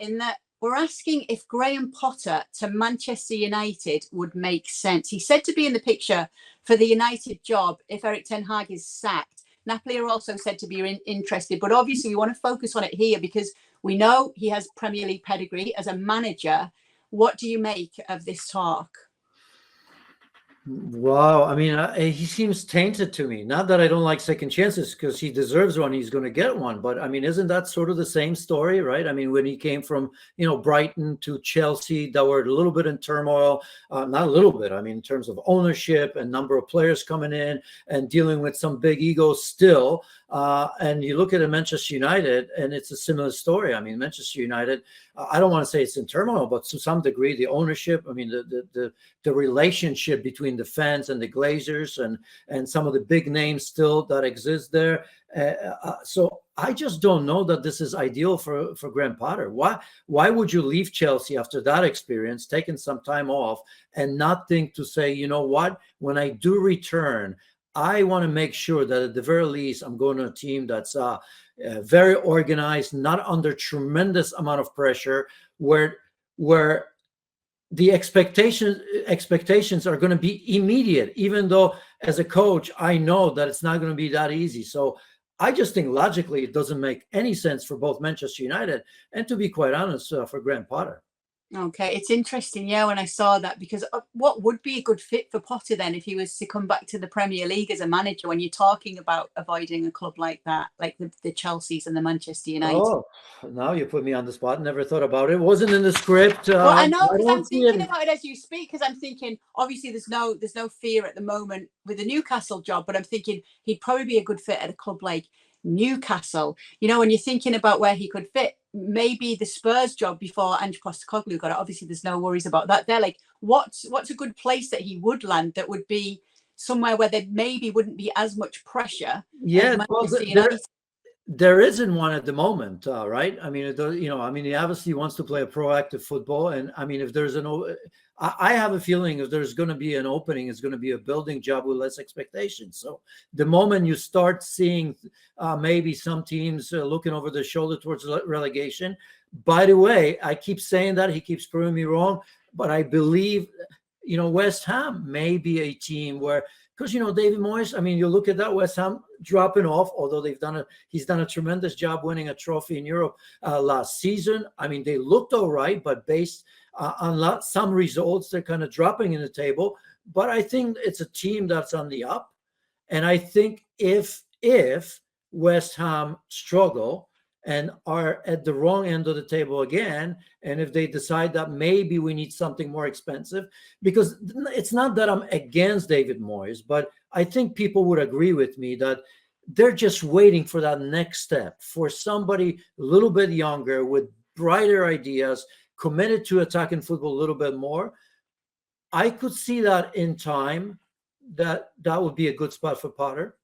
in that we're asking if Graham Potter to Manchester United would make sense. He said to be in the picture for the United job if Erik ten Hag is sacked. Napoli are also said to be interested, but obviously we want to focus on it here because we know he has Premier League pedigree as a manager. What do you make of this talk? Wow, I mean, he seems tainted to me. Not that I don't like second chances, because he deserves one. He's going to get one. But I mean, isn't that sort of the same story, right? I mean, when he came from, Brighton to Chelsea, that were a little bit in turmoil, not a little bit. I mean, in terms of ownership and number of players coming in and dealing with some big egos still. And you look at Manchester United, and it's a similar story. I mean, Manchester United, I don't want to say it's in turmoil, but to some degree, the ownership, I mean, the relationship between the fans and the Glazers and some of the big names still that exist there. So I just don't know that this is ideal for Graham Potter. Why would you leave Chelsea after that experience, taking some time off, and not think to say, you know what, when I do return, I want to make sure that at the very least I'm going to a team that's very organized, not under tremendous amount of pressure, where the expectations are going to be immediate, even though as a coach, I know that it's not going to be that easy. So I just think logically it doesn't make any sense for both Manchester United and, to be quite honest, for Graham Potter. Okay, it's interesting, when I saw that, because what would be a good fit for Potter then if he was to come back to the Premier League as a manager, when you're talking about avoiding a club like that, like the Chelseas and the Manchester United? Oh, now you put me on the spot. Never thought about it. It wasn't in the script. Well, I know, because I'm thinking about it as you speak, because I'm thinking, obviously there's no fear at the moment with the Newcastle job, but I'm thinking he'd probably be a good fit at a club like Newcastle. When you're thinking about where he could fit, maybe the Spurs job before Ange Postecoglou got it. Obviously there's no worries about that. They're like, what's a good place that he would land that would be somewhere where there maybe wouldn't be as much pressure? There isn't one at the moment, right? I mean, he obviously wants to play a proactive football, and I mean, if there's I have a feeling if there's going to be an opening, it's going to be a building job with less expectations. So the moment you start seeing maybe some teams looking over their shoulder towards relegation, by the way, I keep saying that, he keeps proving me wrong, but I believe, West Ham may be a team where, because, David Moyes, I mean, you look at that, West Ham dropping off, although he's done a tremendous job winning a trophy in Europe last season. I mean, they looked all right, but based on some results, they're kind of dropping in the table. But I think it's a team that's on the up. And I think if West Ham struggle and are at the wrong end of the table again, and if they decide that maybe we need something more expensive, because it's not that I'm against David Moyes, but I think people would agree with me that they're just waiting for that next step, for somebody a little bit younger with brighter ideas, committed to attacking football a little bit more. I could see that in time, that would be a good spot for Potter.